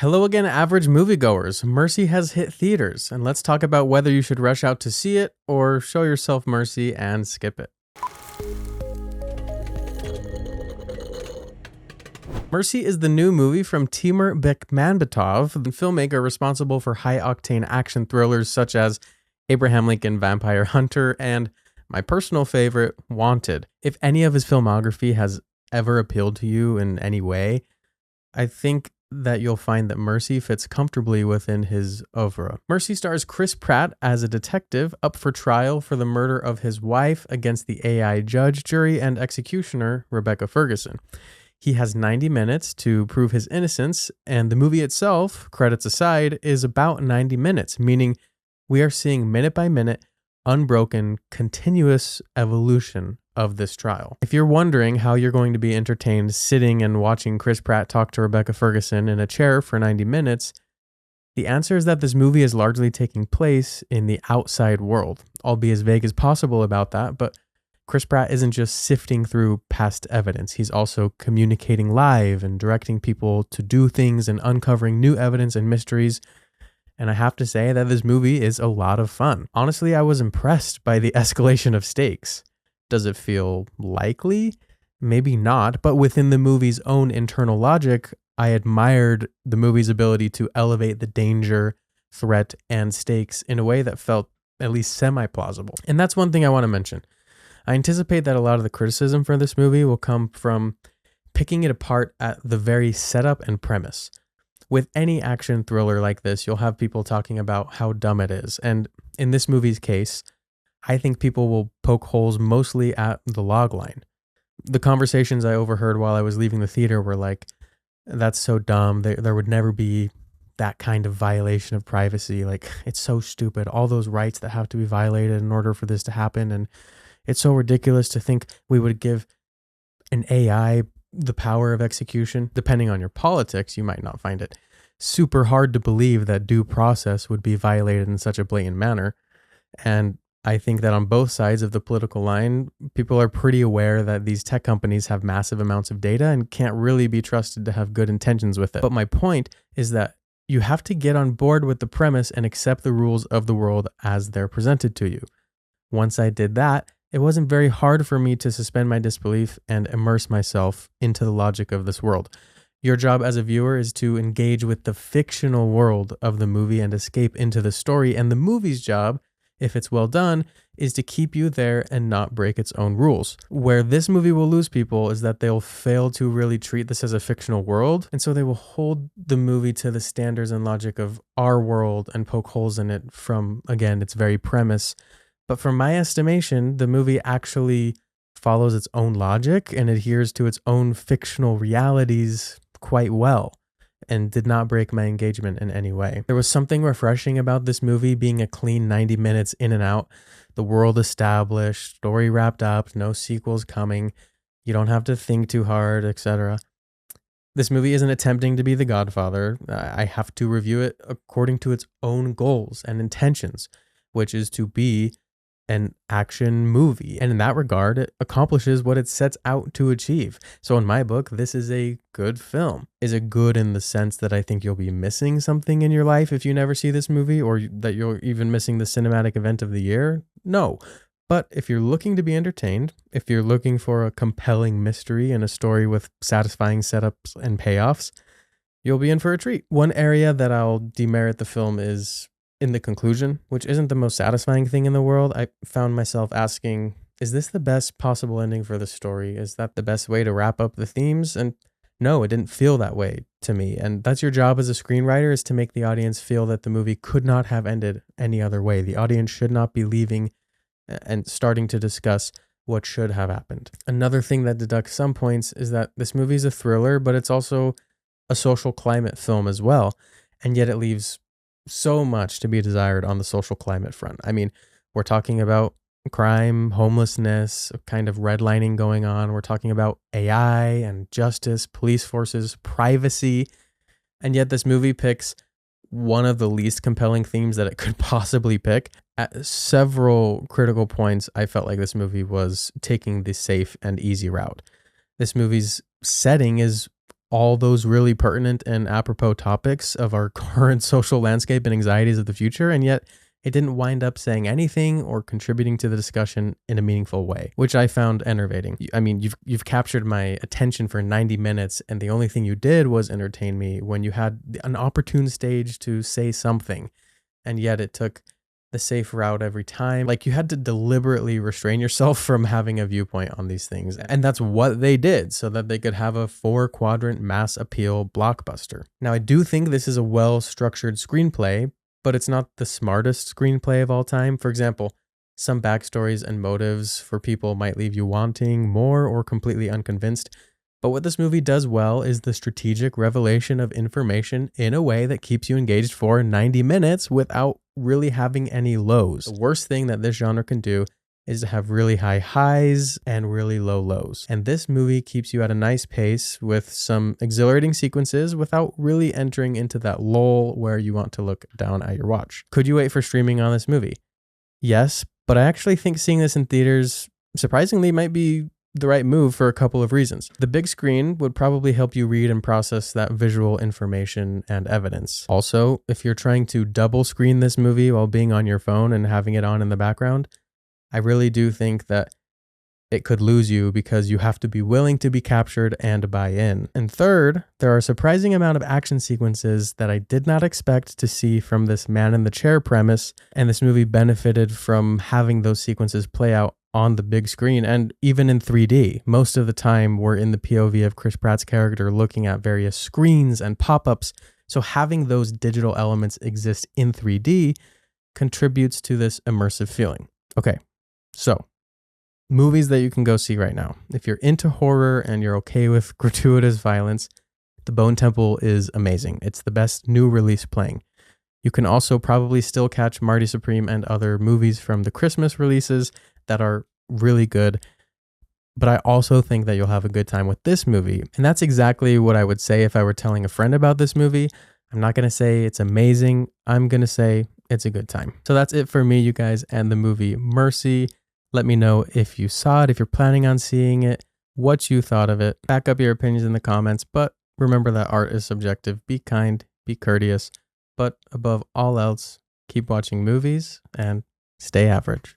Hello again, average moviegoers. Mercy has hit theaters, and let's talk about whether you should rush out to see it or show yourself mercy and skip it. Mercy is the new movie from Timur Bekmambetov, the filmmaker responsible for high-octane action thrillers such as Abraham Lincoln Vampire Hunter and my personal favorite, Wanted. If any of his filmography has ever appealed to you in any way, I think that you'll find that Mercy fits comfortably within his oeuvre. Mercy stars Chris Pratt as a detective up for trial for the murder of his wife against the AI judge, jury, and executioner, Rebecca Ferguson. He has 90 minutes to prove his innocence, and the movie itself, credits aside, is about 90 minutes, meaning we are seeing minute by minute, unbroken, continuous evolution of this trial. If you're wondering how you're going to be entertained sitting and watching Chris Pratt talk to Rebecca Ferguson in a chair for 90 minutes, the answer is that this movie is largely taking place in the outside world. I'll be as vague as possible about that, but Chris Pratt isn't just sifting through past evidence. He's also communicating live and directing people to do things and uncovering new evidence and mysteries. And I have to say that this movie is a lot of fun. Honestly, I was impressed by the escalation of stakes. Does it feel likely? Maybe not, but within the movie's own internal logic, I admired the movie's ability to elevate the danger, threat, and stakes in a way that felt at least semi-plausible. And that's one thing I want to mention. I anticipate that a lot of the criticism for this movie will come from picking it apart at the very setup and premise. With any action thriller like this, you'll have people talking about how dumb it is. And in this movie's case, I think people will poke holes mostly at the logline. The conversations I overheard while I was leaving the theater were like, that's so dumb. There would never be that kind of violation of privacy. Like, it's so stupid. All those rights that have to be violated in order for this to happen. And it's so ridiculous to think we would give an AI the power of execution. Depending on your politics, you might not find it super hard to believe that due process would be violated in such a blatant manner. And I think that on both sides of the political line, people are pretty aware that these tech companies have massive amounts of data and can't really be trusted to have good intentions with it. But my point is that you have to get on board with the premise and accept the rules of the world as they're presented to you. Once I did that, it wasn't very hard for me to suspend my disbelief and immerse myself into the logic of this world. Your job as a viewer is to engage with the fictional world of the movie and escape into the story, and the movie's job, if it's well done, is to keep you there and not break its own rules. Where this movie will lose people is that they'll fail to really treat this as a fictional world, and so they will hold the movie to the standards and logic of our world and poke holes in it from, again, its very premise. But from my estimation, the movie actually follows its own logic and adheres to its own fictional realities quite well, and did not break my engagement in any way. There was something refreshing about this movie being a clean 90 minutes in and out, the world established, story wrapped up, no sequels coming, you don't have to think too hard, etc. This movie isn't attempting to be The Godfather. I have to review it according to its own goals and intentions, which is to be an action movie. And in that regard, it accomplishes what it sets out to achieve. So in my book, this is a good film. Is it good in the sense that I think you'll be missing something in your life if you never see this movie, or that you're even missing the cinematic event of the year? No. But if you're looking to be entertained, if you're looking for a compelling mystery and a story with satisfying setups and payoffs, you'll be in for a treat. One area that I'll demerit the film is in the conclusion, which isn't the most satisfying thing in the world. I found myself asking, is this the best possible ending for the story? Is that the best way to wrap up the themes? And no, it didn't feel that way to me. And that's your job as a screenwriter, is to make the audience feel that the movie could not have ended any other way. The audience should not be leaving and starting to discuss what should have happened. Another thing that deducts some points is that this movie is a thriller, but it's also a social climate film as well. And yet it leaves so much to be desired on the social climate front. I mean, we're talking about crime, homelessness, kind of redlining going on. We're talking about AI and justice, police forces, privacy. And yet this movie picks one of the least compelling themes that it could possibly pick. At several critical points, I felt like this movie was taking the safe and easy route. This movie's setting is all those really pertinent and apropos topics of our current social landscape and anxieties of the future, and yet it didn't wind up saying anything or contributing to the discussion in a meaningful way, which I found enervating. I mean, you've captured my attention for 90 minutes, and the only thing you did was entertain me when you had an opportune stage to say something, and yet it took the safe route every time. Like, you had to deliberately restrain yourself from having a viewpoint on these things. And that's what they did so that they could have a 4-quadrant mass appeal blockbuster. Now, I do think this is a well-structured screenplay, but it's not the smartest screenplay of all time. For example, some backstories and motives for people might leave you wanting more or completely unconvinced. But what this movie does well is the strategic revelation of information in a way that keeps you engaged for 90 minutes without really having any lows. The worst thing that this genre can do is to have really high highs and really low lows. And this movie keeps you at a nice pace with some exhilarating sequences without really entering into that lull where you want to look down at your watch. Could you wait for streaming on this movie? Yes, but I actually think seeing this in theaters, surprisingly, might be the right move for a couple of reasons. The big screen would probably help you read and process that visual information and evidence. Also, if you're trying to double screen this movie while being on your phone and having it on in the background, I really do think that it could lose you because you have to be willing to be captured and buy in. And third, there are a surprising amount of action sequences that I did not expect to see from this man in the chair premise, and this movie benefited from having those sequences play out on the big screen and even in 3D. Most of the time we're in the POV of Chris Pratt's character looking at various screens and pop-ups, so having those digital elements exist in 3D contributes to this immersive feeling. Okay, so movies that you can go see right now. If you're into horror and you're okay with gratuitous violence, The Bone Temple is amazing. It's the best new release playing. You can also probably still catch Marty Supreme and other movies from the Christmas releases that are really good. But I also think that you'll have a good time with this movie. And that's exactly what I would say if I were telling a friend about this movie. I'm not going to say it's amazing. I'm going to say it's a good time. So that's it for me, you guys, and the movie Mercy. Let me know if you saw it, if you're planning on seeing it, what you thought of it. Back up your opinions in the comments, but remember that art is subjective. Be kind, be courteous, but above all else, keep watching movies and stay average.